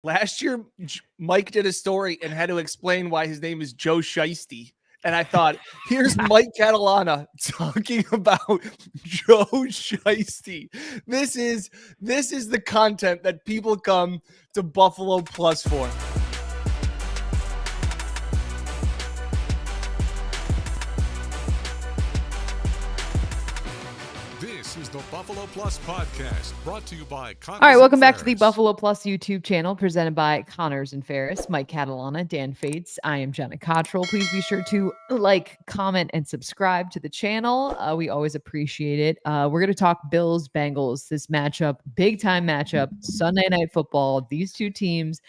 Last year, Mike did a story and had to explain why his name is Joe Shiesty. And I thought, here's Mike Catalana talking about Joe Shiesty. This is the content that people come to Buffalo Plus for. This is the Buffalo Plus podcast, brought to you by Connors. All right, welcome back to the Buffalo Plus YouTube channel, presented by Connors and Ferris. Mike Catalana, Dan Fates. I am Jenna Cottrell. Please be sure to like, comment, and subscribe to the channel. We always appreciate it. We're going to talk Bills, Bengals, this matchup, big time matchup, Sunday Night Football. These two teams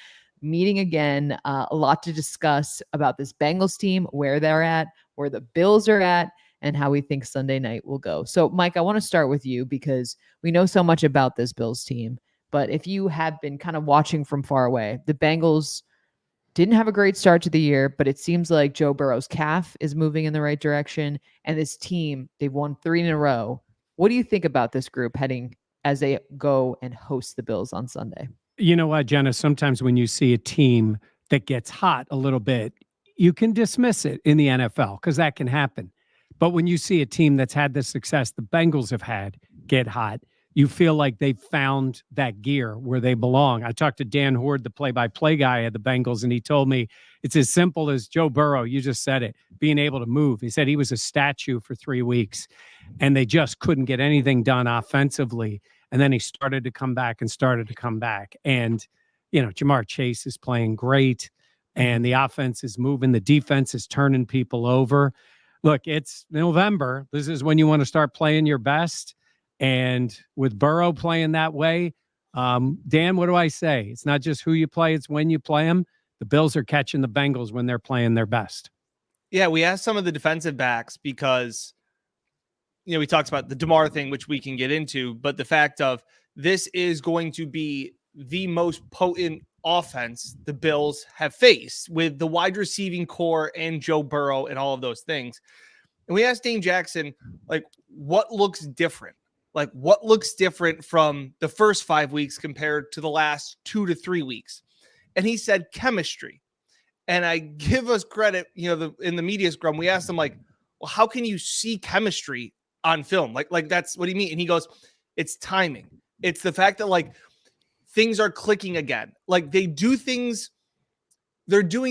meeting again. A lot to discuss about this Bengals team, where they're at, where the Bills are at, and how we think Sunday night will go. So, Mike, I want to start with you because we know so much about this Bills team. But if you have been kind of watching from far away, the Bengals didn't have a great start to the year, but it seems like Joe Burrow's calf is moving in the right direction. And this team, they've won 3 in a row. What do you think about this group heading as they go and host the Bills on Sunday? You know what, Jenna? Sometimes when you see a team that gets hot a little bit, you can dismiss it in the NFL because that can happen. But when you see a team that's had the success the Bengals have had get hot, you feel like they've found that gear where they belong. I talked to Dan Horde, the play-by-play guy at the Bengals, and he told me it's as simple as Joe Burrow, you just said it, being able to move. He said he was a statue for 3 weeks, and they just couldn't get anything done offensively. And then he started to come back. And, you know, Jamar Chase is playing great, and the offense is moving. The defense is turning people over. Look, it's November. This is when you want to start playing your best. And with Burrow playing that way, Dan, what do I say? It's not just who you play, it's when you play them. The Bills are catching the Bengals when they're playing their best. Yeah, we asked some of the defensive backs because, you know, we talked about the DeMar thing, which we can get into, but the fact of this is going to be the most potent offense the Bills have faced with the wide receiving core and Joe Burrow and all of those things. And we asked Dane Jackson, like, what looks different? Like, what looks different from the first 5 weeks compared to the last 2 to 3 weeks? And he said chemistry. And I give us credit, you know, in the media scrum, we asked him, like, well, how can you see chemistry on film? Like that's what do you mean? And he goes, it's timing. It's the fact that, like, things are clicking again. Like, they're doing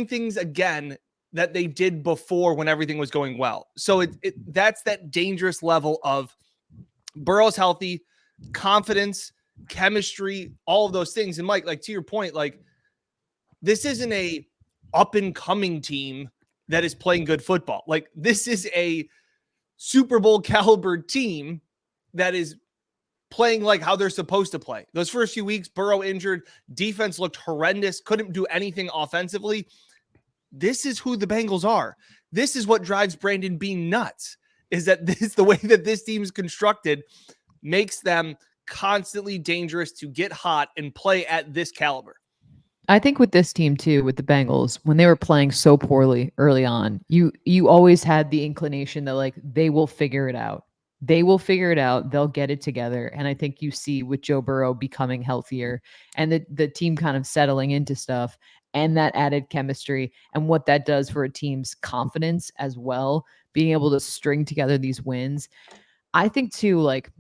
things again that they did before when everything was going well. So that's that dangerous level of Burrow's healthy, confidence, chemistry, all of those things. And Mike, like, to your point, like, this isn't a up and coming team that is playing good football. Like, this is a Super Bowl caliber team that is playing like how they're supposed to play. Those first few weeks, Burrow injured, defense looked horrendous, couldn't do anything offensively. This is who the Bengals are. This is what drives Brandon Beane nuts, is that this, the way that this team is constructed, makes them constantly dangerous to get hot and play at this caliber. I think with this team too, with the Bengals, when they were playing so poorly early on, you always had the inclination that, like, they will figure it out. They will figure it out. They'll get it together. And I think you see with Joe Burrow becoming healthier and the team kind of settling into stuff and that added chemistry and what that does for a team's confidence as well, being able to string together these wins. I think too, like,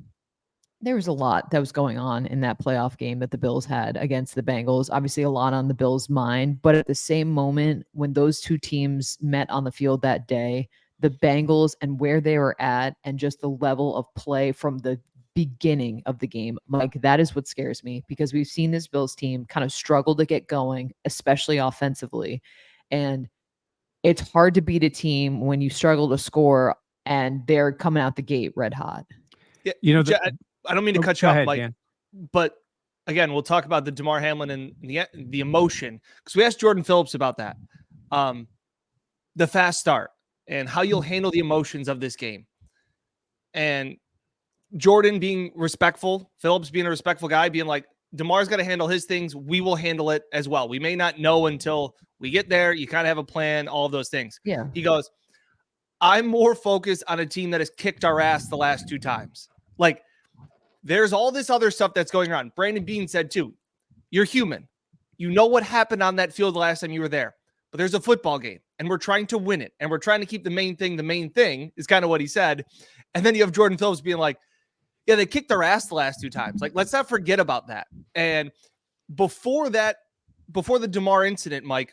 there was a lot that was going on in that playoff game that the Bills had against the Bengals. Obviously, a lot on the Bills' mind. But at the same moment, when those two teams met on the field that day, the Bengals and where they were at and just the level of play from the beginning of the game, like, that is what scares me, because we've seen this Bills team kind of struggle to get going, especially offensively. And it's hard to beat a team when you struggle to score and they're coming out the gate red hot. Yeah, you know, I don't mean to cut you off, Mike, but again, we'll talk about the Damar Hamlin and the emotion, because we asked Jordan Phillips about that. The fast start and how you'll handle the emotions of this game. And Jordan being respectful, Phillips being a respectful guy, being like, Damar's got to handle his things. We will handle it as well. We may not know until we get there. You kind of have a plan, all of those things. Yeah. He goes, I'm more focused on a team that has kicked our ass the last 2 times. Like, there's all this other stuff that's going on. Brandon Beane said too, you're human. You know what happened on that field the last time you were there, but there's a football game and we're trying to win it. And we're trying to keep the main thing is kind of what he said. And then you have Jordan Phillips being like, yeah, they kicked their ass the last 2 times. Like, let's not forget about that. And before the DeMar incident, Mike,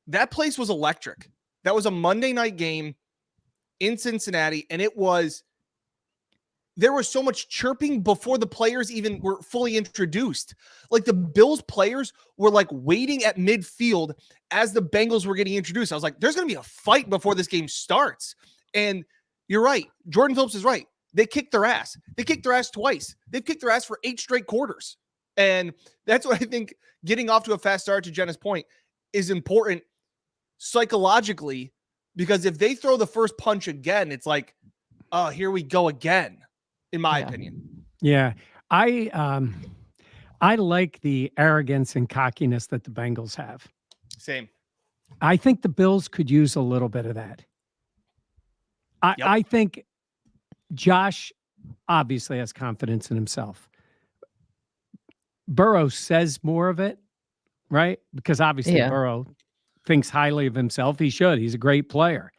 that place was electric. That was a Monday night game in Cincinnati. And there was so much chirping before the players even were fully introduced. Like the Bills players were like waiting at midfield as the Bengals were getting introduced. I was like, there's going to be a fight before this game starts. And you're right. Jordan Phillips is right. They kicked their ass. They kicked their ass twice. They've kicked their ass for 8 straight quarters. And that's what I think getting off to a fast start, to Jenna's point, is important psychologically, because if they throw the first punch again, it's like, oh, here we go again, in my opinion. Yeah. I like the arrogance and cockiness that the Bengals have. Same. I think the Bills could use a little bit of that. I think Josh obviously has confidence in himself. Burrow says more of it, right? Because obviously Burrow thinks highly of himself. He should. He's a great player.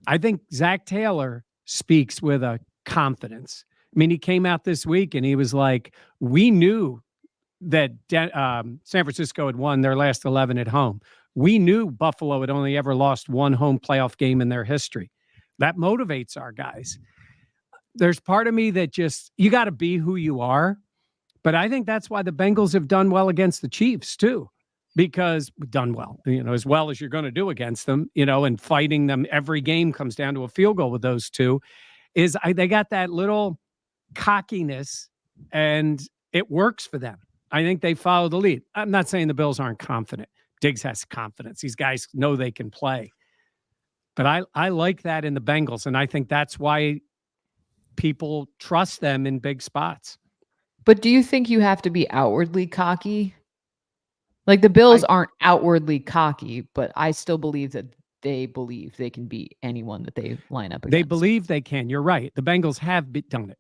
I think Zach Taylor speaks with a confidence. I mean, he came out this week and he was like, we knew that San Francisco had won their last 11 at home. We knew Buffalo had only ever lost 1 home playoff game in their history. That motivates our guys. There's part of me that just, you got to be who you are. But I think that's why the Bengals have done well against the Chiefs too, because we've done well, as well as you're going to do against them, and fighting them. Every game comes down to a field goal with those two. They got that little cockiness and it works for them. I think they follow the lead. I'm not saying the Bills aren't confident. Diggs has confidence. These guys know they can play. But I like that in the Bengals, and I think that's why people trust them in big spots. But do you think you have to be outwardly cocky? Like the Bills aren't outwardly cocky, but I still believe that they believe they can beat anyone that they line up against. They believe they can. You're right. The Bengals have done it.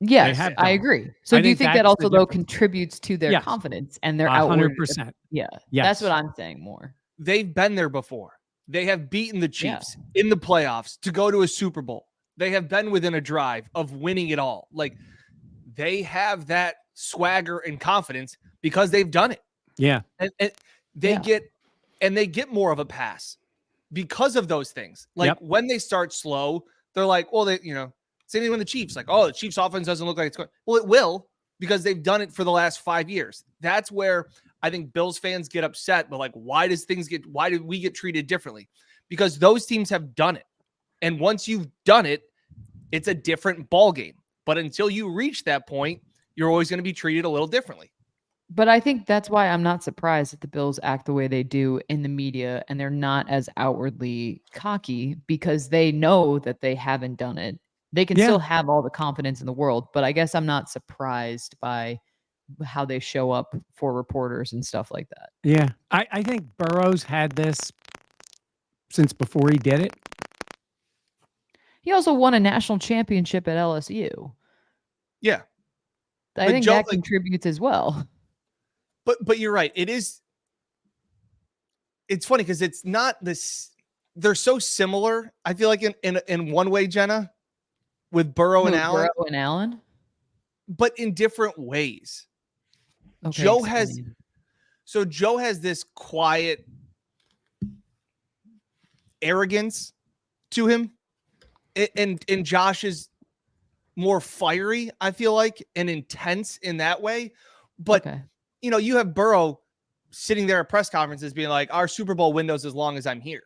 Yes, I agree. So do you think that also, though, contributes to their confidence and their outward? 100%. Yeah. Yes. That's what I'm saying more. They've been there before. They have beaten the Chiefs in the playoffs to go to a Super Bowl. They have been within a drive of winning it all. Like, they have that swagger and confidence because they've done it. Yeah. And they get more of a pass because of those things. Like when they start slow, they're like, well, same thing with the Chiefs. Like, oh, the Chiefs offense doesn't look like it's going. Well, it will, because they've done it for the last 5 years. That's where I think Bills fans get upset. But like, why did we get treated differently? Because those teams have done it. And once you've done it, it's a different ball game. But until you reach that point, you're always going to be treated a little differently. But I think that's why I'm not surprised that the Bills act the way they do in the media, and they're not as outwardly cocky, because they know that they haven't done it. They can still have all the confidence in the world, but I guess I'm not surprised by how they show up for reporters and stuff like that. Yeah. I think Burrow's had this since before he did it. He also won a national championship at LSU. Yeah. I think that contributes as well. But you're right. It's funny because it's not this. They're so similar. I feel like in one way, Jenna, with Burrow and Allen. But in different ways. Okay, Joe has this quiet arrogance to him, and Josh is more fiery, I feel like, and intense in that way. But you have Burrow sitting there at press conferences being like, our Super Bowl window's as long as I'm here.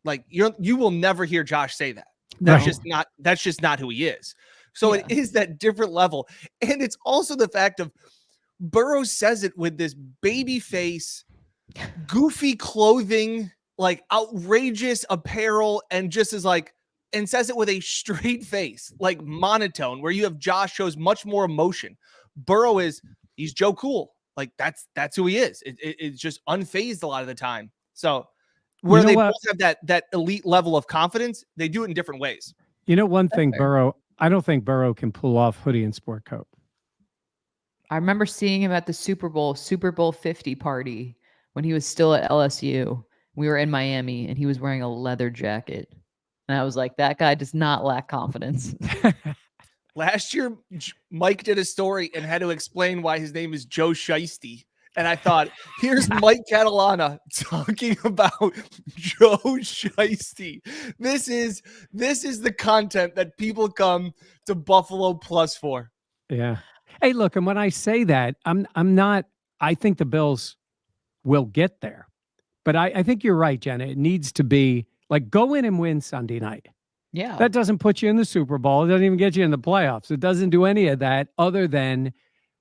Like, you will never hear Josh say that. That's just not who he is. So it is that different level. And it's also the fact of Burrow says it with this baby face, goofy clothing, like outrageous apparel, and just is like, and says it with a straight face, like monotone, where you have Josh shows much more emotion. Burrow he's Joe Cool. Like that's who he is. It's just unfazed a lot of the time. So where they both have that elite level of confidence, they do it in different ways. One thing, Burrow, I don't think Burrow can pull off hoodie and sport coat. I remember seeing him at the Super Bowl 50 party when he was still at LSU. We were in Miami and he was wearing a leather jacket. And I was like, that guy does not lack confidence. Last year, Mike did a story and had to explain why his name is Joe Shiesty. And I thought, here's Mike Catalana talking about Joe Shiesty. This is the content that people come to Buffalo Plus for. Yeah. Hey, look, and when I say that, I'm not. I think the Bills will get there, but I think you're right, Jenna. It needs to be like go in and win Sunday night. Yeah. That doesn't put you in the Super Bowl. It doesn't even get you in the playoffs. It doesn't do any of that other than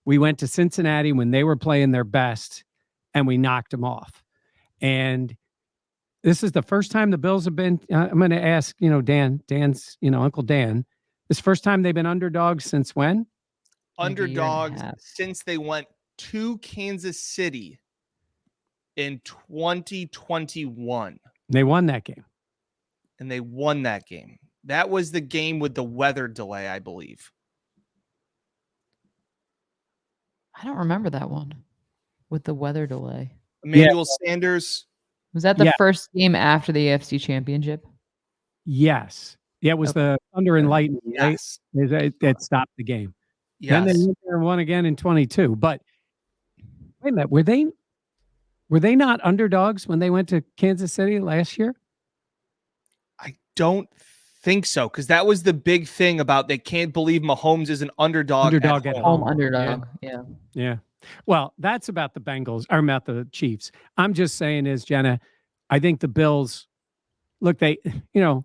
we went to Cincinnati when they were playing their best and we knocked them off. And this is the first time the Bills have been, I'm going to ask, Dan's, Uncle Dan, this is the first time they've been underdogs since when? Like a year and a Underdogs half. since they went to Kansas City in 2021. They won that game. And they won that game. That was the game with the weather delay, I believe. I don't remember that one with the weather delay. Emmanuel Sanders. Was that the Yeah. first game after the AFC Championship? Yes. Yeah, it was the Thunder and Lightning. Yes. That stopped the game. Yes. Then they went there and won again in 22. But wait a minute, were they not underdogs when they went to Kansas City last year? I don't think so, because that was the big thing about they can't believe Mahomes is an underdog at At home. Home underdog. Yeah. Yeah. Well, that's about the Bengals, or about the Chiefs. I'm just saying is, Jenna, I think the Bills, look, they,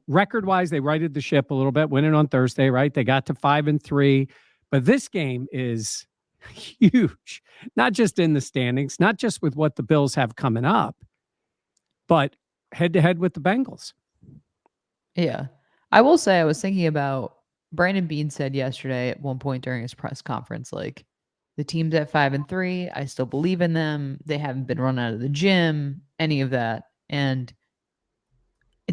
record-wise, they righted the ship a little bit, winning on Thursday, right? They got to 5-3. But this game is huge, not just in the standings, not just with what the Bills have coming up, but head-to-head with the Bengals. Yeah. I will say I was thinking about Brandon Beane said yesterday at one point during his press conference, like the team's at 5-3. I still believe in them. They haven't been run out of the gym, any of that. And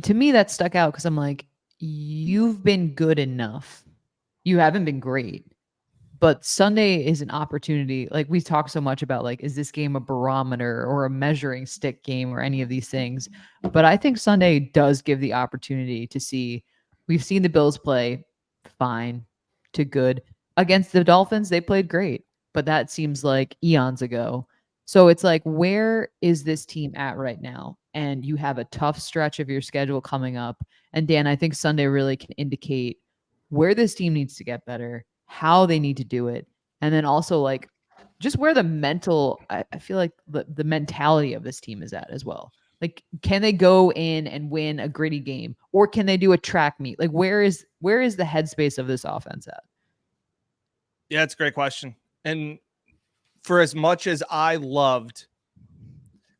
to me, that stuck out because I'm like, you've been good enough. You haven't been great. But Sunday is an opportunity. Like we talk so much about, like, is this game a barometer or a measuring stick game or any of these things? But I think Sunday does give the opportunity to see. We've seen the Bills play fine to good against the Dolphins. They played great, but that seems like eons ago. So it's like, where is this team at right now? And you have a tough stretch of your schedule coming up. And Dan, I think Sunday really can indicate where this team needs to get better, how they need to do it, and then also like just where the mental, I feel like the mentality of this team is at as well. Like, can they go in and win a gritty game, or can they do a track meet? Like, where is the headspace of this offense at? Yeah, it's a great question. And for as much as I loved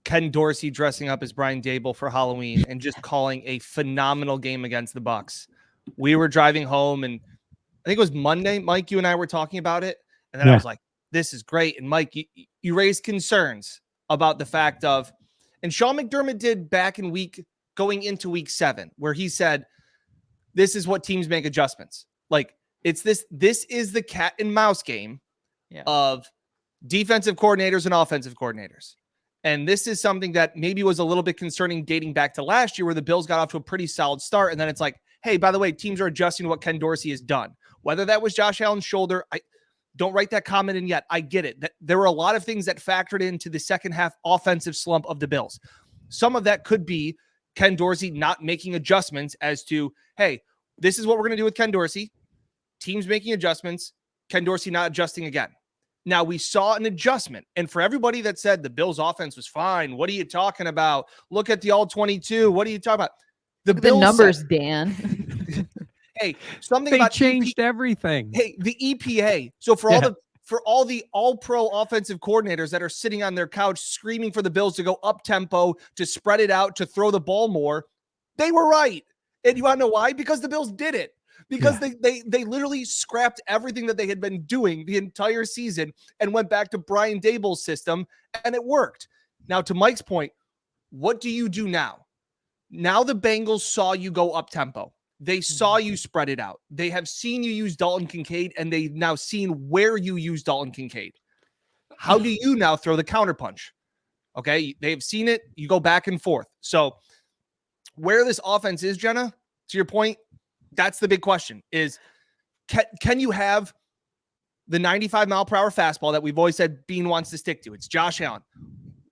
Ken Dorsey dressing up as Brian Dable for Halloween and just calling a phenomenal game against the Bucs, we were driving home, and I think it was Monday, Mike, you and I were talking about it. And then I was like, this is great. And Mike, you raised concerns about the fact of, and Sean McDermott did back in going into week 7, where he said, this is what teams make adjustments. Like this is the cat and mouse game of defensive coordinators and offensive coordinators. And this is something that maybe was a little bit concerning dating back to last year, where the Bills got off to a pretty solid start. And then it's like, hey, by the way, teams are adjusting to what Ken Dorsey has done. Whether that was Josh Allen's shoulder, I don't write that comment in yet. I get it. There were a lot of things that factored into the second half offensive slump of the Bills. Some of that could be Ken Dorsey not making adjustments as to, hey, this is what we're going to do with Ken Dorsey. Teams making adjustments, Ken Dorsey not adjusting again. Now, we saw an adjustment. And for everybody that said the Bills offense was fine, what are you talking about? Look at the all-22. What are you talking about? The Bills numbers, said, Dan. hey, something They about changed everything. Hey, the EPA. So for all the all-pro offensive coordinators that are sitting on their couch screaming for the Bills to go up tempo, to spread it out, to throw the ball more, they were right. And you want to know why? Because the Bills did it. Because they literally scrapped everything that they had been doing the entire season and went back to Brian Dable's system, and it worked. Now, to Mike's point, what do you do now? Now the Bengals saw you go up tempo. They saw you spread it out. They have seen you use Dalton Kincaid, and they've now seen where you use Dalton Kincaid. How do you now throw the counterpunch? Okay, they've seen it. You go back and forth. So where this offense is, Jenna, to your point, that's the big question is can you have the 95-mile-per-hour fastball that we've always said Bean wants to stick to? It's Josh Allen.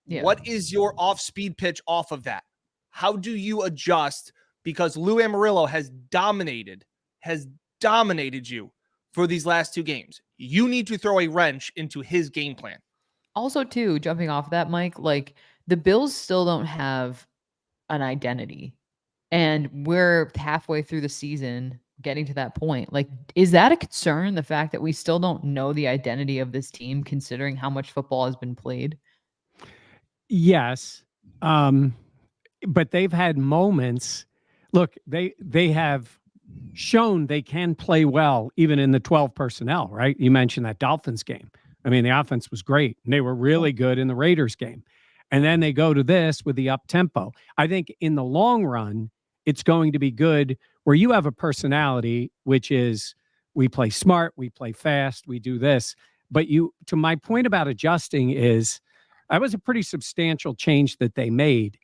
Yeah. What is your off-speed pitch off of that? How do you adjust? Because Lou Amarillo has dominated you for these last 2 games. You need to throw a wrench into his game plan. Also, too, jumping off that, Mike, like the Bills still don't have an identity. And we're halfway through the season getting to that point. Like, is that a concern? The fact that we still don't know the identity of this team, considering how much football has been played? Yes. But they've had moments. Look, they have shown they can play well, even in the 12 personnel, right? You mentioned that Dolphins game. I mean, the offense was great. And they were really good in the Raiders game. And then they go to this with the up tempo. I think in the long run, it's going to be good where you have a personality, which is we play smart, we play fast, we do this. But to my point about adjusting is that was a pretty substantial change that they made.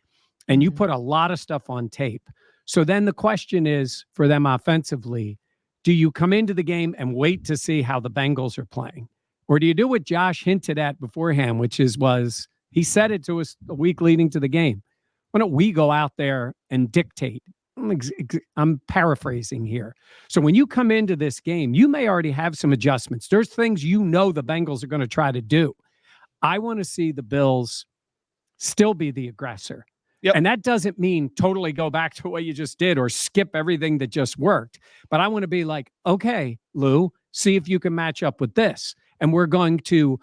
And you put a lot of stuff on tape. So then the question is for them offensively, do you come into the game and wait to see how the Bengals are playing? Or do you do what Josh hinted at beforehand, which was he said it to us a week leading to the game. Why don't we go out there and dictate? I'm paraphrasing here. So when you come into this game, you may already have some adjustments. There's things the Bengals are going to try to do. I want to see the Bills still be the aggressor. Yep. And that doesn't mean totally go back to what you just did or skip everything that just worked. But I want to be like, okay, Lou, see if you can match up with this. And we're going to,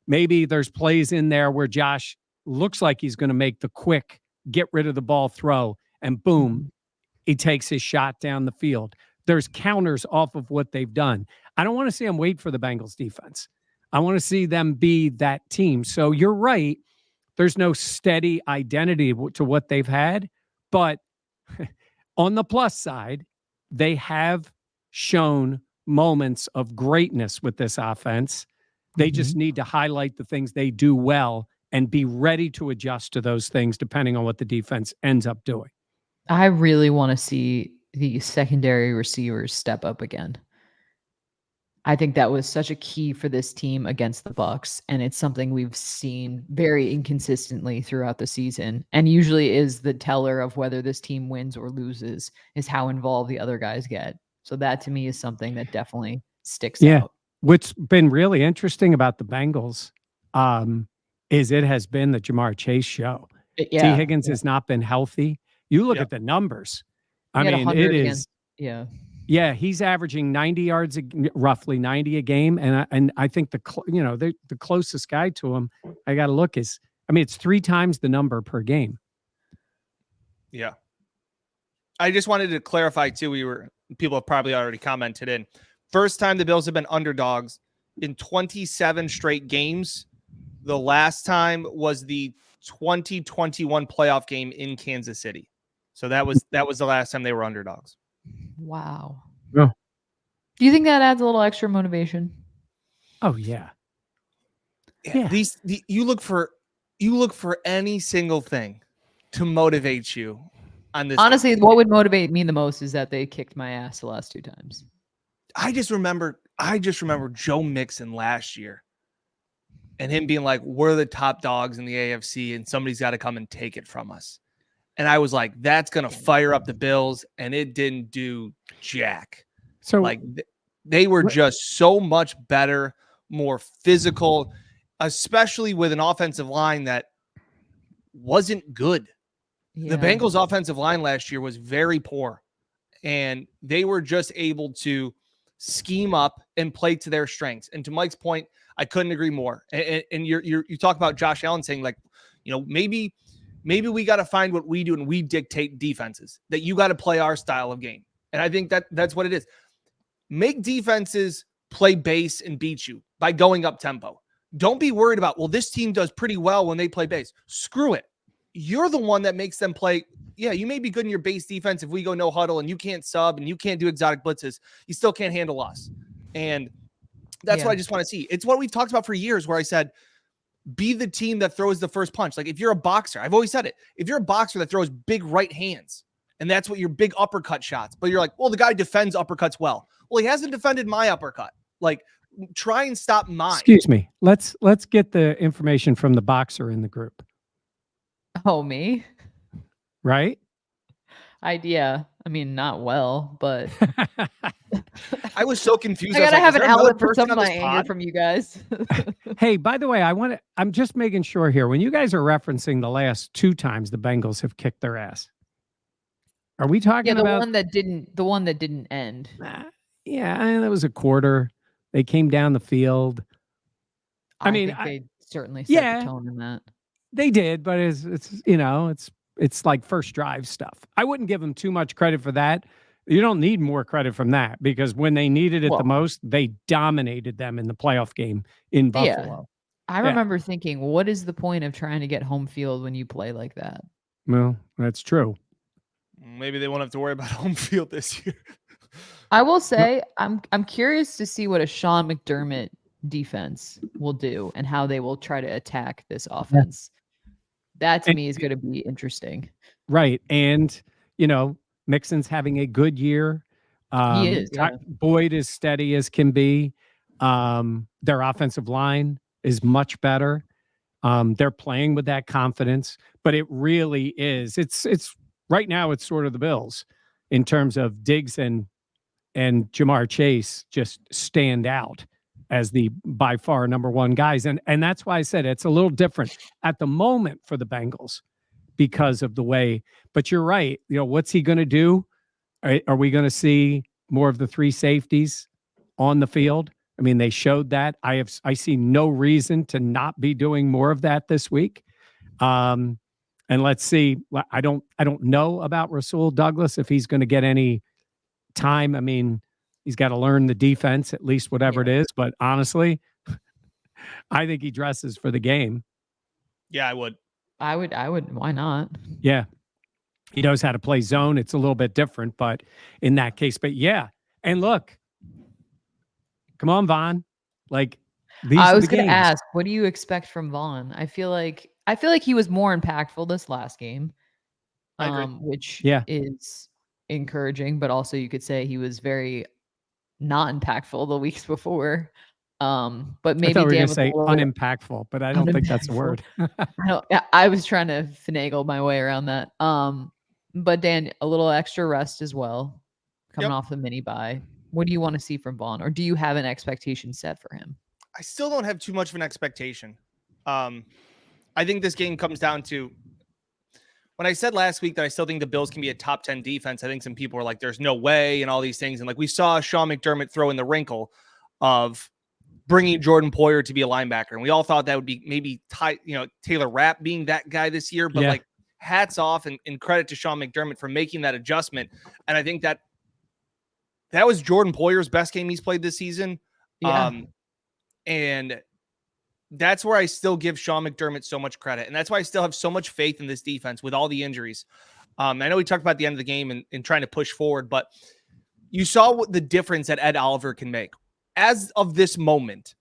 maybe there's plays in there where Josh looks like he's going to make the quick, get rid of the ball throw, and boom, he takes his shot down the field. There's counters off of what they've done. I don't want to see them wait for the Bengals defense. I want to see them be that team. So you're right. There's no steady identity to what they've had. But on the plus side, they have shown moments of greatness with this offense. They just need to highlight the things they do well and be ready to adjust to those things depending on what the defense ends up doing. I really want to see the secondary receivers step up again. I think that was such a key for this team against the Bucs, and it's something we've seen very inconsistently throughout the season, and usually is the teller of whether this team wins or loses is how involved the other guys get. So that to me is something that definitely sticks out. What's been really interesting about the Bengals is it has been the Jamar Chase show. T. Higgins has not been healthy. You look at the numbers. I mean, it is. Yeah, he's averaging 90 yards, roughly 90 a game, and I think the closest guy to him, I got to look is, I mean, it's 3 times the number per game. Yeah, I just wanted to clarify too. People have probably already commented in. First time the Bills have been underdogs in 27 straight games. The last time was the 2021 playoff game in Kansas City. So that was the last time they were underdogs. Wow. Yeah. Do you think that adds a little extra motivation? Oh yeah. Yeah. You look for any single thing to motivate you on this. Honestly, what would motivate me the most is that they kicked my ass the last 2 times. I just remember Joe Mixon last year and him being like, we're the top dogs in the AFC and somebody's got to come and take it from us. And I was like, that's going to fire up the Bills. And it didn't do jack. So they were just so much better, more physical, especially with an offensive line that wasn't good. Yeah. The Bengals offensive line last year was very poor. And they were just able to scheme up and play to their strengths. And to Mike's point, I couldn't agree more. And you talk about Josh Allen saying like, maybe we got to find what we do and we dictate defenses, that you got to play our style of game. And I think that's what it is. Make defenses play base and beat you by going up tempo. Don't be worried about, well, this team does pretty well when they play base. Screw it. You're the one that makes them play. Yeah, you may be good in your base defense if we go no huddle and you can't sub and you can't do exotic blitzes. You still can't handle us. And that's what I just want to see. It's what we've talked about for years where I said, be the team that throws the first punch. Like if you're a boxer, I've always said it, if you're a boxer that throws big right hands and that's what your big uppercut shots, but you're like, well, the guy defends uppercuts well. Well, he hasn't defended my uppercut. Like try and stop mine. Excuse me. Let's get the information from the boxer in the group. Oh, me? Right? Yeah. I mean, not well, but I was so confused. I was gotta like, have is an there another outlet for person some of on my this anger pod? from you guys. Hey, by the way, I'm just making sure here. When you guys are referencing the last 2 times the Bengals have kicked their ass, are we talking Yeah, the about one that didn't end. Yeah, that was a quarter. They came down the field. I mean, think they certainly set yeah. the tone in that. They did, but it's like first drive stuff. I wouldn't give them too much credit for that. You don't need more credit from that because when they needed it the most, they dominated them in the playoff game in Buffalo. I remember thinking, what is the point of trying to get home field when you play like that? Well, that's true. Maybe they won't have to worry about home field this year. I will say I'm curious to see what a Sean McDermott defense will do and how they will try to attack this offense. That to me is going to be interesting. Right. And, Mixon's having a good year. He is. Yeah. Boyd is steady as can be. Their offensive line is much better. They're playing with that confidence, but it really is. It's right now it's sort of the Bills in terms of Diggs and Jamar Chase just stand out as the by far number one guys. And that's why I said it's a little different at the moment for the Bengals because of the way, but you're right. What's he going to do? Are we going to see more of the 3 safeties on the field? I mean, they showed that. I see no reason to not be doing more of that this week. And let's see. I don't know about Rasul Douglas if he's going to get any time. I mean, he's got to learn the defense, at least whatever it is. But honestly, I think he dresses for the game. Yeah, I would. Why not? Yeah. He knows how to play zone. It's a little bit different, but in that case, but yeah. And look, come on, Vaughn. Like I was going to ask, what do you expect from Vaughn? I feel like he was more impactful this last game, which is encouraging, but also you could say he was very not impactful the weeks before. But maybe I thought we were Dan going to say unimpactful, but I don't think that's a word. I was trying to finagle my way around that. But Dan, a little extra rest as well, coming off the mini bye. What do you want to see from Vaughn, or do you have an expectation set for him? I still don't have too much of an expectation. I think this game comes down to when I said last week that I still think the Bills can be a top 10 defense. I think some people were like, there's no way and all these things. And like we saw Sean McDermott throw in the wrinkle of bringing Jordan Poyer to be a linebacker. And we all thought that would be maybe Taylor Rapp being that guy this year, but like hats off and credit to Sean McDermott for making that adjustment. And I think that was Jordan Poyer's best game he's played this season. Yeah. And that's where I still give Sean McDermott so much credit. And that's why I still have so much faith in this defense with all the injuries. I know we talked about the end of the game and trying to push forward, but you saw what the difference that Ed Oliver can make. As of this moment,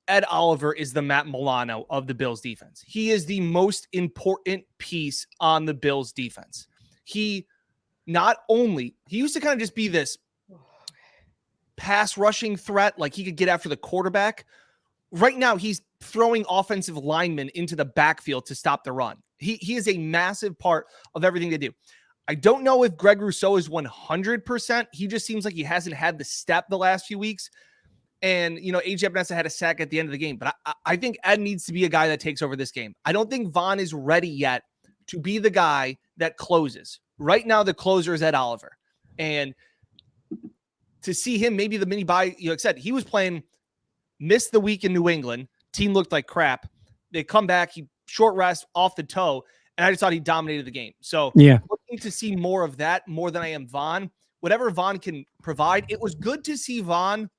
Ed Oliver is the Matt Milano of the Bills defense. He is the most important piece on the Bills defense. He used to kind of just be this pass rushing threat, like he could get after the quarterback. Right now, he's throwing offensive linemen into the backfield to stop the run. He is a massive part of everything they do. I don't know if Greg Rousseau is 100%. He just seems like he hasn't had the step the last few weeks. And, A.J. Epinesa had a sack at the end of the game. But I think Ed needs to be a guy that takes over this game. I don't think Vaughn is ready yet to be the guy that closes. Right now, the closer is Ed Oliver. And to see him, maybe the mini bye, like I said, he was playing, missed the week in New England. Team looked like crap. They come back, he short rest off the toe, and I just thought he dominated the game. So looking to see more of that, more than I am Vaughn. Whatever Vaughn can provide, it was good to see Vaughn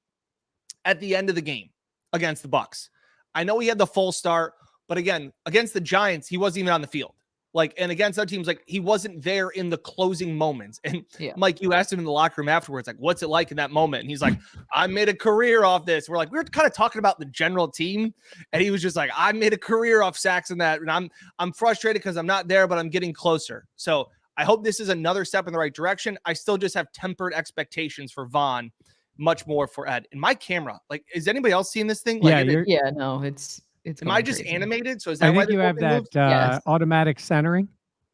at the end of the game against the Bucs. I know he had the full start, but again, against the Giants, he wasn't even on the field. Like, and against other teams, like he wasn't there in the closing moments. And Yeah. Mike, you asked him in the locker room afterwards, like, what's it like in that moment? And he's like, I made a career off this. We're like, we were kind of talking about the general team. And he was just like, I made a career off sacks and that. And I'm frustrated because I'm not there, but I'm getting closer. So I hope this is another step in the right direction. I still just have tempered expectations for Von, much more for Ed. And my camera, like, is anybody else seeing this thing? Like, Yeah, no, it's am I going just crazy. animated? So is that I why think you this have whole thing moved? that Yes. automatic centering.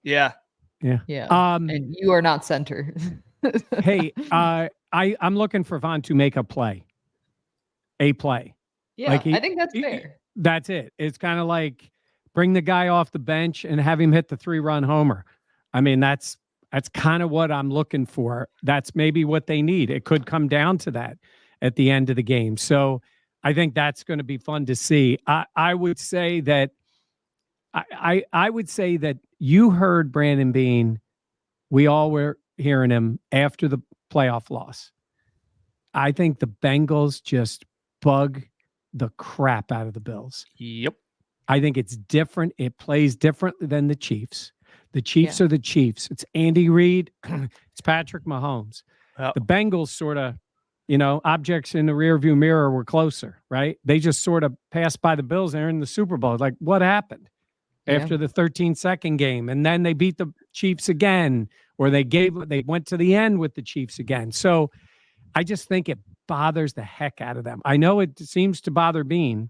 Yeah. Yeah. Yeah. And you are not center. Hey, I'm looking for Von to make a play. A play. Yeah, Like I think that's fair. That's it. It's kind of like bring the guy off the bench and have him hit the 3-run homer. I mean, that's kind of what I'm looking for. That's maybe what they need. It could come down to that at the end of the game. So I think that's going to be fun to see. I would say that I would say that you heard Brandon Beane. We all were hearing him after the playoff loss. I think the Bengals just bug the crap out of the Bills. Yep. I think it's different. It plays differently than the Chiefs. The Chiefs are the Chiefs. It's Andy Reid. It's Patrick Mahomes. Yep. The Bengals sort of, objects in the rearview mirror were closer, right? They just sort of passed by the Bills. They're in the Super Bowl. Like, what happened after the 13-second game? And then they beat the Chiefs again, or they went to the end with the Chiefs again. So I just think it bothers the heck out of them. I know it seems to bother Beane,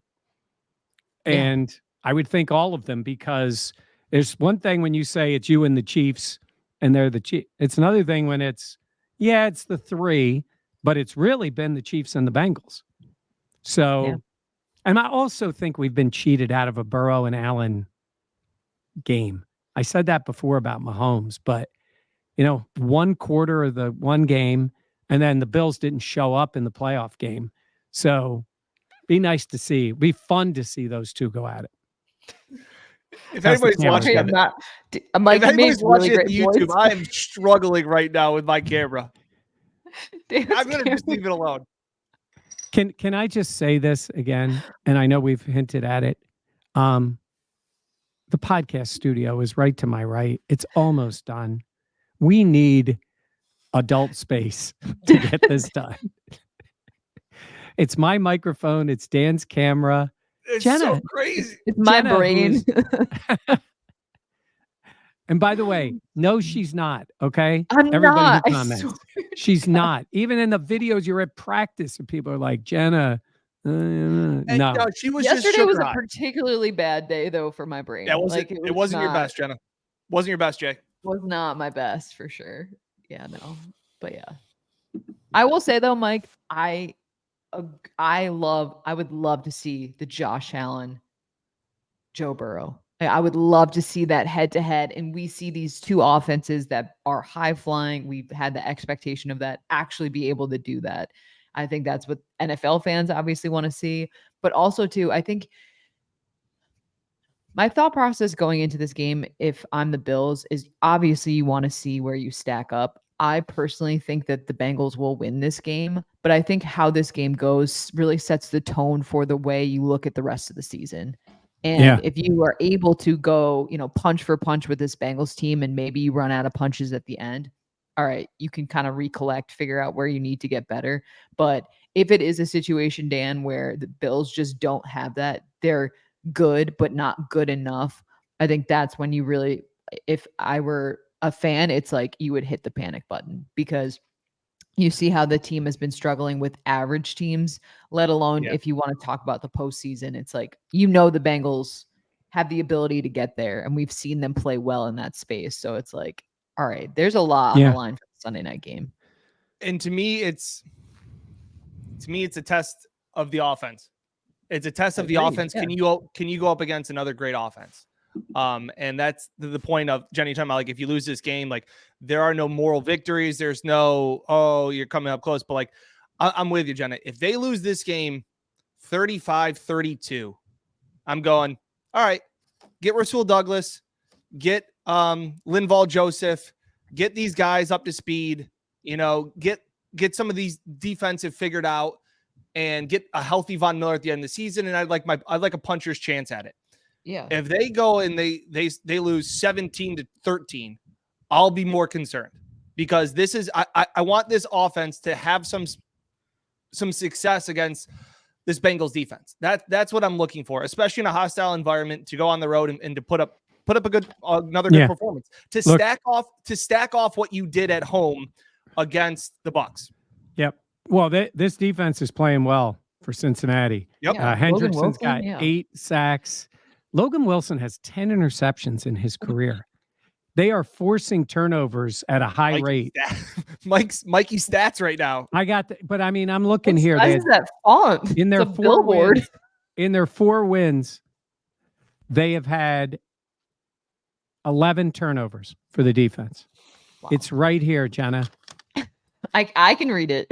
and I would think all of them, because there's one thing when you say it's you and the Chiefs and they're the Chiefs. It's another thing when it's the three, but it's really been the Chiefs and the Bengals. So, and I also think we've been cheated out of a Burrow and Allen game. I said that before about Mahomes, but one quarter of the one game, and then the Bills didn't show up in the playoff game. So be nice to see. Be fun to see those two go at it. If anybody's watching, Mike, if anybody's watching really YouTube, I am struggling right now with my camera. I'm going to just leave it alone. Can I just say this again? And I know we've hinted at it. The podcast studio is right to my right. It's almost done. We need adult space to get this done. It's my microphone. It's Dan's camera. It's Jenna, so crazy. It's my brain. And by the way, no, she's not. Okay. I'm Everybody not. who comments. She's not. Even in the videos you're at practice and people are like, Jenna, no. She was Yesterday just was a particularly bad day though for my brain. Yeah, it wasn't your best, Jenna. Wasn't your best, Jay. Was not my best for sure. Yeah, no. But yeah. I will say though, Mike, I would love to see the Josh Allen, Joe Burrow. I would love to see that head to head. And we see these two offenses that are high flying. We've had the expectation of that actually be able to do that. I think that's what NFL fans obviously want to see. But also too, I think my thought process going into this game, if I'm the Bills, is obviously you want to see where you stack up. I personally think that the Bengals will win this game, but I think how this game goes really sets the tone for the way you look at the rest of the season. And if you are able to go, punch for punch with this Bengals team and maybe you run out of punches at the end, all right, you can kind of recollect, figure out where you need to get better. But if it is a situation, Dan, where the Bills just don't have that, they're good, but not good enough, I think that's when you really, if I were a fan, it's like you would hit the panic button, because you see how the team has been struggling with average teams, let alone if you want to talk about the postseason. It's like, the Bengals have the ability to get there, and we've seen them play well in that space. So it's like, all right, there's a lot on the line for the Sunday night game. And to me, it's a test of the offense. It's a test of the offense. Yeah. Can you go up against another great offense? And that's the point of Jenny talking about, like, if you lose this game, like, there are no moral victories. There's no, you're coming up close. But like, I'm with you, Jenna. If they lose this game 35-32, I'm going, all right, get Rasul Douglas, get Linval Joseph, get these guys up to speed, get some of these defensive figured out, and get a healthy Von Miller at the end of the season. And I'd like a puncher's chance at it. Yeah. If they go and they lose 17-13, I'll be more concerned, because this is I want this offense to have some success against this Bengals defense. That's what I'm looking for, especially in a hostile environment, to go on the road and to put up another good performance, to stack off what you did at home against the Bucs. Yep. Well, this defense is playing well for Cincinnati. Yep. Hendrickson's got 8 sacks. Logan Wilson has 10 interceptions in his career. They are forcing turnovers at a high rate. Mikey stats right now. But I mean, I'm looking here. What size is that font? In their it's a billboard. In their 4 wins, they have had 11 turnovers for the defense. Wow. It's right here, Jenna. I can read it.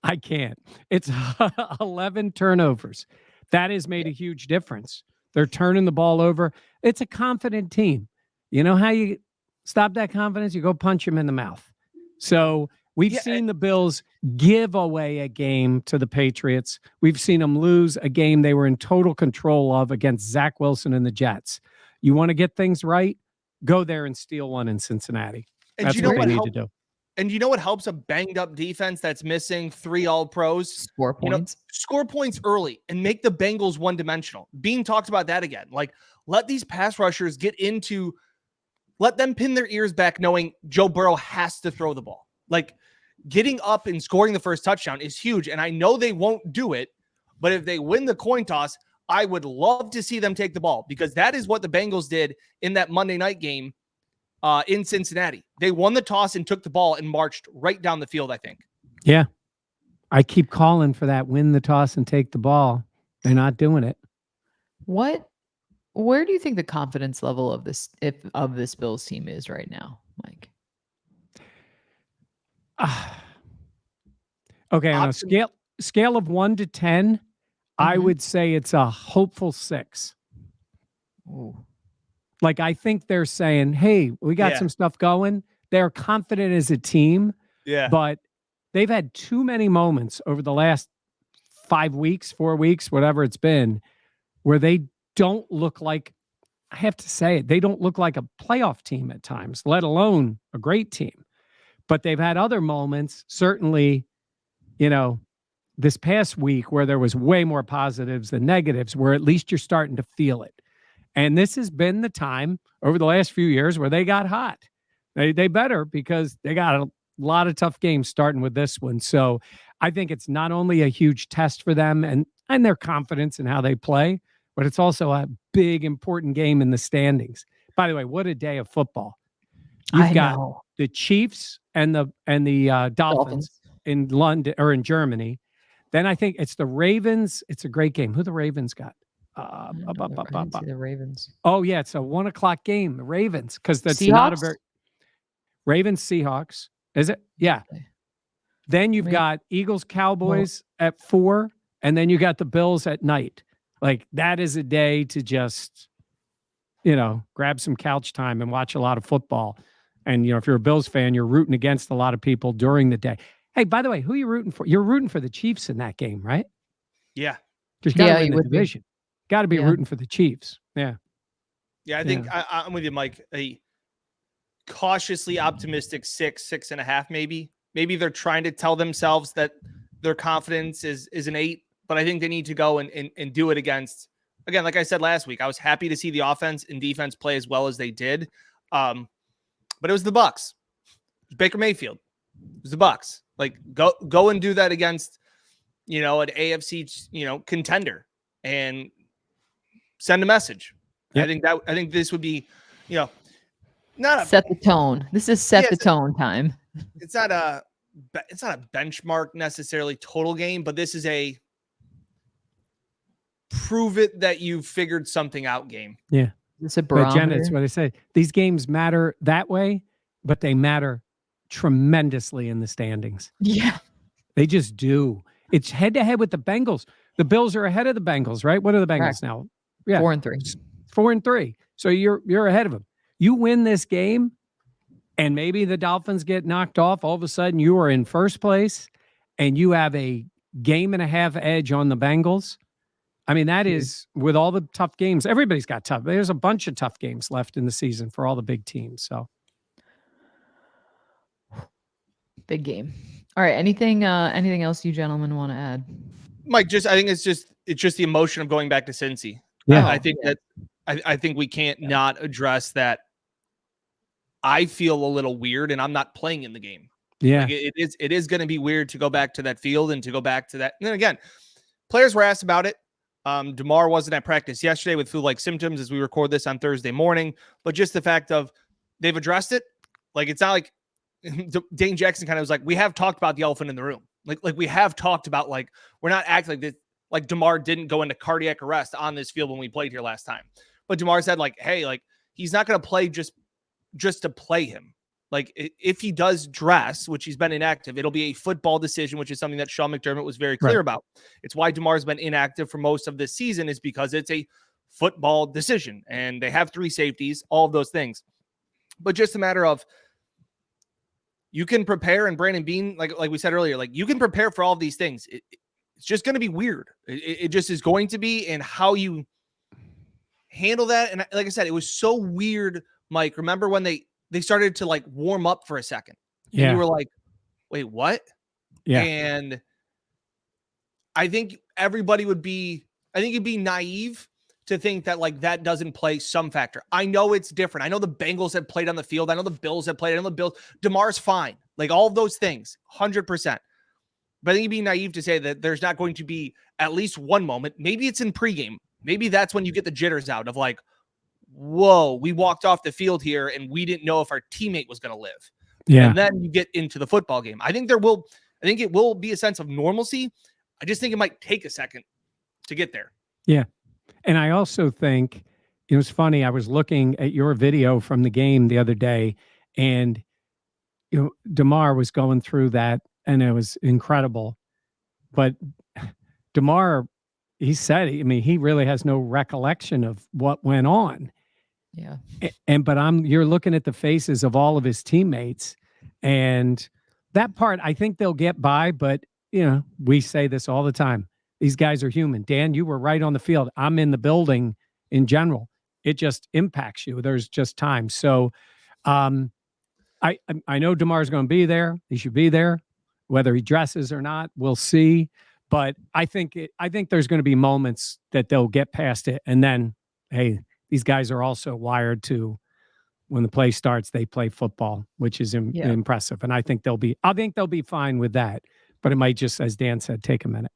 I can't. It's 11 turnovers. That has made a huge difference. They're turning the ball over. It's a confident team. You know how you stop that confidence? You go punch them in the mouth. So we've seen the Bills give away a game to the Patriots. We've seen them lose a game they were in total control of against Zach Wilson and the Jets. You want to get things right? Go there and steal one in Cincinnati. That's what they need to do. And you know what helps a banged up defense that's missing 3 all-pros? Score points. Score points early and make the Bengals one-dimensional. Bean talked about that again. Like, let these pass rushers let them pin their ears back knowing Joe Burrow has to throw the ball. Like, getting up and scoring the first touchdown is huge. And I know they won't do it, but if they win the coin toss, I would love to see them take the ball, because that is what the Bengals did in that Monday night game in Cincinnati. They won the toss and took the ball and marched right down the field, I think. Yeah. I keep calling for that win the toss and take the ball. They're not doing it. Where do you think the confidence level of this Bills team is right now, Mike? Okay, on a scale of 1 to 10, I would say it's a hopeful 6. Ooh. Like, I think they're saying, hey, we got some stuff going. They're confident as a team. Yeah. But they've had too many moments over the last 5 weeks, 4 weeks, whatever it's been, where they don't look like, I have to say it, they don't look like a playoff team at times, let alone a great team. But they've had other moments, certainly, this past week, where there was way more positives than negatives, where at least you're starting to feel it. And this has been the time over the last few years where they got hot. They better, because they got a lot of tough games starting with this one. So I think it's not only a huge test for them and their confidence in how they play, but it's also a big, important game in the standings. By the way, what a day of football. You've got the Chiefs and the Dolphins in London or in Germany. Then I think it's the Ravens. It's a great game. Who the Ravens got? I didn't see the Ravens. Oh, yeah. It's a 1:00 game. The Ravens. Because that's Seahawks? not a very... Ravens, Seahawks. Is it? Yeah. Okay. Then you've got Eagles, Cowboys at 4. And then you got the Bills at night. Like, that is a day to just, grab some couch time and watch a lot of football. And, if you're a Bills fan, you're rooting against a lot of people during the day. Hey, by the way, who are you rooting for? You're rooting for the Chiefs in that game, right? Yeah. Because you got to win the division. Got to be rooting for the Chiefs. Yeah. Yeah, I think I'm with you, Mike. A cautiously optimistic 6.5, maybe. Maybe they're trying to tell themselves that their confidence is an 8, but I think they need to go and do it against, again, like I said last week, I was happy to see the offense and defense play as well as they did. But it was the Bucs. It was Baker Mayfield. It was the Bucs. Like, go and do that against, an AFC, contender, and send a message. Yep. I think this would be, not set the tone. This is set the tone time. It's not a benchmark necessarily total game, but this is a prove it that you figured something out game. Yeah. It's a barometer. Jenna, it's what I say. These games matter that way, but they matter tremendously in the standings. Yeah. They just do. It's head to head with the Bengals. The Bills are ahead of the Bengals, right? What are the Bengals now? Yeah. 4-3. 4-3. So you're ahead of them. You win this game and maybe the Dolphins get knocked off. All of a sudden you are in first place and you have a game and a half edge on the Bengals. I mean, that is with all the tough games. Everybody's got tough. There's a bunch of tough games left in the season for all the big teams. So Big game. All right. Anything else you gentlemen want to add? Mike, I think it's just the emotion of going back to Cincy. Yeah. I think that I think we can't not address that. I feel a little weird, and I'm not playing in the game. Yeah. Like it is going to be weird to go back to that field and to go back to that. And then again, players were asked about it. DeMar wasn't at practice yesterday with flu-like symptoms as we record this on Thursday morning, but just the fact of they've addressed it. Like, it's not like Dane Jackson kind of was like, we have talked about the elephant in the room. Like we have talked about, like, we're not acting like this. Like DeMar didn't go into cardiac arrest on this field when we played here last time. But DeMar said, like, hey, like, he's not going to play just to play him. Like, if he does dress, which he's been inactive, it'll be a football decision, which is something that Sean McDermott was very clear about. It's why DeMar's been inactive for most of this season, is because it's a football decision. And they have 3 safeties, all of those things. But just a matter of, you can prepare, and Brandon Beane, like we said earlier, like, you can prepare for all of these things. It's just going to be weird. It just is going to be, and how you handle that. And like I said, it was so weird, Mike. Remember when they started to, like, warm up for a second? And you were like, wait, what? Yeah. And I think everybody it'd be naive to think that, like, that doesn't play some factor. I know it's different. I know the Bengals have played on the field. I know the Bills have played. I know the Bills. DeMar's fine. Like, all of those things, 100%. But I think you'd be naive to say that there's not going to be at least one moment. Maybe it's in pregame. Maybe that's when you get the jitters out of, like, whoa, we walked off the field here and we didn't know if our teammate was going to live. Yeah. And then you get into the football game. I think it will be a sense of normalcy. I just think it might take a second to get there. Yeah. And I also think it was funny. I was looking at your video from the game the other day, and DeMar was going through that, and it was incredible. But DeMar, he said, I mean, he really has no recollection of what went on. Yeah. But you're looking at the faces of all of his teammates, and that part, I think they'll get by. But we say this all the time. These guys are human. Dan, you were right on the field. I'm in the building in general. It just impacts you. There's just time. So I know DeMar's going to be there. He should be there. Whether he dresses or not, we'll see. But I think there's going to be moments that they'll get past it. And then, hey, these guys are also wired to, when the play starts, they play football, which is impressive. And I think they'll be fine with that. But it might just, as Dan said, take a minute.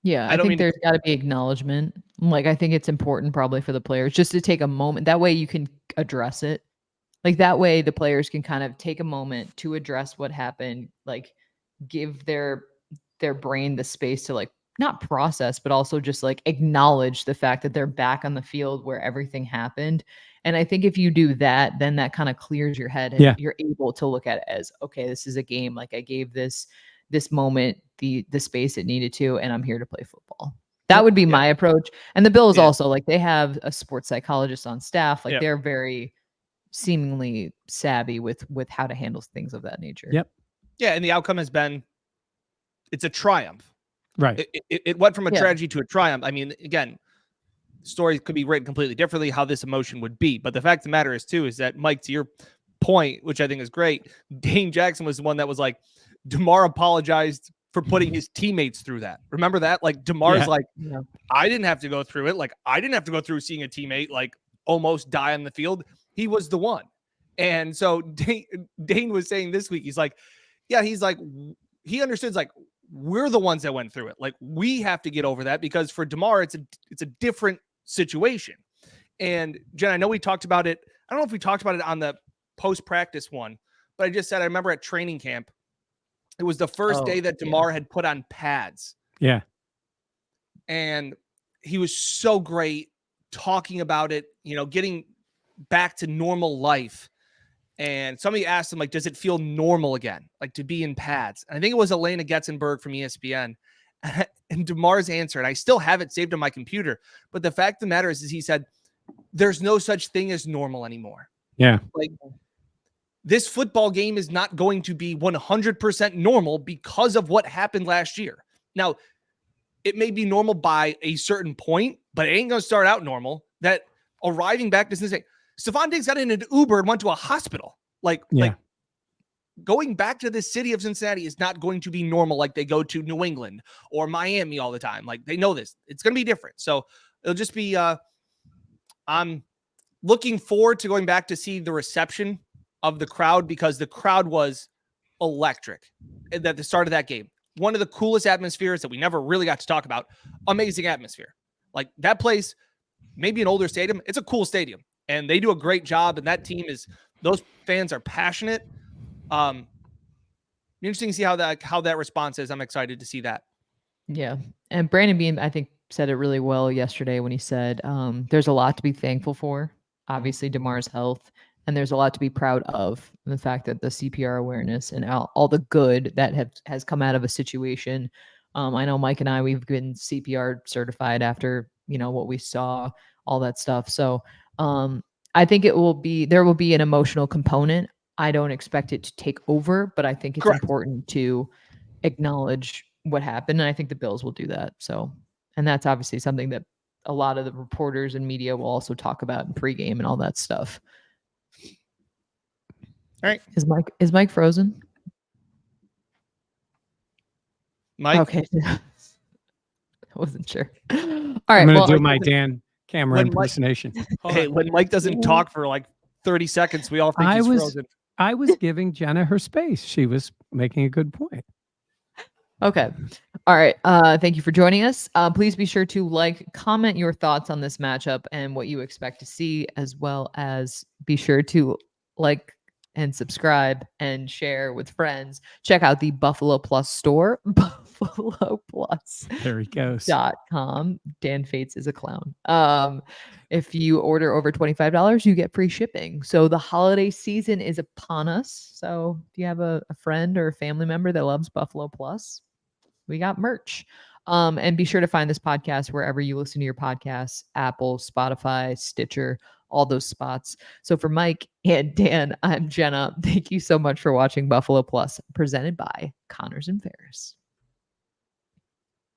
Yeah, I think there's got to be acknowledgement. Like, I think it's important probably for the players just to take a moment. That way you can address it. Like, that way the players can kind of take a moment to address what happened, like give their brain the space to, like, not process, but also just, like, acknowledge the fact that they're back on the field where everything happened. And I think if you do that, then that kind of clears your head, and you're able to look at it as, okay, this is a game. Like, I gave this moment the space it needed to, and I'm here to play football. That would be my approach. And the Bills also, like, they have a sports psychologist on staff. Like, they're very seemingly savvy with how to handle things of that nature. Yep. Yeah, and the outcome has been, it's a triumph. Right. It went from a tragedy to a triumph. I mean, again, stories could be written completely differently how this emotion would be. But the fact of the matter is, too, is that, Mike, to your point, which I think is great, Dane Jackson was the one that was like, DeMar apologized for putting his teammates through that. Remember that? Like, DeMar's like, I didn't have to go through it. Like, I didn't have to go through seeing a teammate, like, almost die on the field. He was the one. And so Dane was saying this week, he's like, he's like, he understands, like, we're the ones that went through it. Like, we have to get over that, because for DeMar, it's a different situation. And Jen, I know we talked about it. I don't know if we talked about it on the post-practice one, but I just said, I remember at training camp, it was the first day that DeMar had put on pads. Yeah. And he was so great talking about it, getting back to normal life. And somebody asked him, like, does it feel normal again? Like, to be in pads? And I think it was Elena Getzenberg from ESPN. And DeMar's answer, and I still have it saved on my computer, but the fact of the matter is he said, there's no such thing as normal anymore. Yeah. Like, this football game is not going to be 100% normal because of what happened last year. Now, it may be normal by a certain point, but it ain't going to start out normal. That arriving back to Cincinnati, Stephon Diggs got in an Uber and went to a hospital. Like going back to the city of Cincinnati is not going to be normal like they go to New England or Miami all the time. Like they know this. It's going to be different. So it'll just be I'm looking forward to going back to see the reception of the crowd, because the crowd was electric at the start of that game. One of the coolest atmospheres that we never really got to talk about. Amazing atmosphere. Like that place, maybe an older stadium. It's a cool stadium and they do a great job. And that team those fans are passionate. Interesting to see how that response is. I'm excited to see that. Yeah. And Brandon Beam, I think, said it really well yesterday when he said there's a lot to be thankful for. Obviously, DeMar's health, and there's a lot to be proud of. The fact that the CPR awareness and all the good that has come out of a situation. I know Mike and I, we've been CPR certified after, what we saw, all that stuff. So I think there will be an emotional component. I don't expect it to take over, but I think it's important to acknowledge what happened. And I think the Bills will do that. So, and that's obviously something that a lot of the reporters and media will also talk about in pregame and all that stuff. All right. Is Mike frozen? Mike? Okay. I wasn't sure. All right. I'm going to do my Dan Cameron impersonation. When Mike doesn't talk for like 30 seconds, we all think he's frozen. I was giving Jenna her space. She was making a good point. Okay. All right. Thank you for joining us. Please be sure to comment your thoughts on this matchup and what you expect to see, as well as be sure to like and subscribe and share with friends. Check out the Buffalo Plus store, BuffaloPlus. There he goes. .com. Dan Fates is a clown. If you order over $25, you get free shipping. So the holiday season is upon us. So if you have a friend or a family member that loves Buffalo Plus, we got merch. And be sure to find this podcast wherever you listen to your podcasts: Apple, Spotify, Stitcher, all those spots. So for Mike and Dan, I'm Jenna. Thank you so much for watching Buffalo Plus, presented by Connors and Ferris.